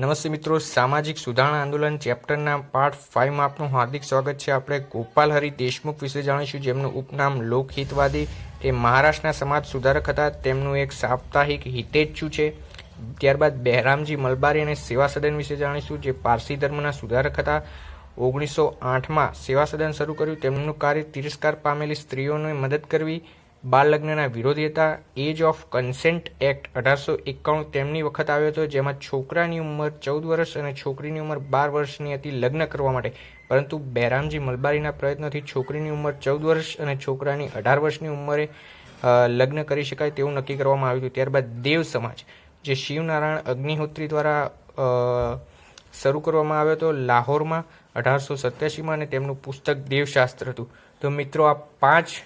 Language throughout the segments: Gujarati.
નમસ્તે મિત્રો, સામાજિક સુધારણા આંદોલન ચેપ્ટરના પાર્ટ 5 માં આપનું હાર્દિક સ્વાગત છે। આપણે ગોપાલ હરિ દેશમુખ વિશે જાણીશું, જેમનું ઉપનામ લોકહિતવાદી। તે મહારાષ્ટ્રના સમાજ સુધારક હતા। તેમનું એક સાપ્તાહિક હિતેચ્છુ છે। ત્યારબાદ બહેરામજી મલબારી અને સેવા સદન વિશે જાણીશું, જે પારસી ધર્મના સુધારક હતા। 1908માં સેવા સદન શરૂ કર્યું। તેમનું કાર્ય તિરસ્કાર પામેલી સ્ત્રીઓને મદદ કરવી, બાળ લગ્નના વિરોધી હતા। એજ ઓફ કન્સેન્ટ એક્ટ 1891 તેમની વખત આવ્યો હતો, જેમાં છોકરાની ઉંમર 14 વર્ષ અને છોકરીની ઉંમર 12 વર્ષની હતી લગ્ન કરવા માટે, પરંતુ બહેરામજી મલબારીના પ્રયત્નોથી છોકરીની ઉંમર 14 વર્ષ અને છોકરાની 18 વર્ષની ઉંમરે લગ્ન કરી શકાય તેવું નક્કી કરવામાં આવ્યું હતું। ત્યારબાદ દેવ સમાજ, જે શિવનારાયણ અગ્નિહોત્રી દ્વારા શરૂ કરવામાં આવ્યો હતો લાહોરમાં 1887માં, અને તેમનું પુસ્તક દેવશાસ્ત્ર હતું। તો મિત્રો, આ 5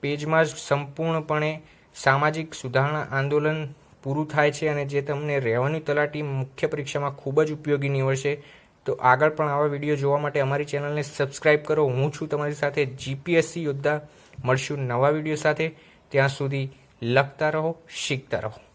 પેજમાં જ સંપૂર્ણપણે સામાજિક સુધારણા આંદોલન પૂરું થાય છે, અને જે તમને રેવન્યુ તલાટી મુખ્ય પરીક્ષામાં ખૂબ જ ઉપયોગી નીવડશે। તો આગળ પણ આવા વિડીયો જોવા માટે અમારી ચેનલને સબસ્ક્રાઈબ કરો। હું છું તમારી સાથે જીપીએસસી યોદ્ધા। મળશું નવા વિડીયો સાથે। ત્યાં સુધી લખતા રહો, શીખતા રહો।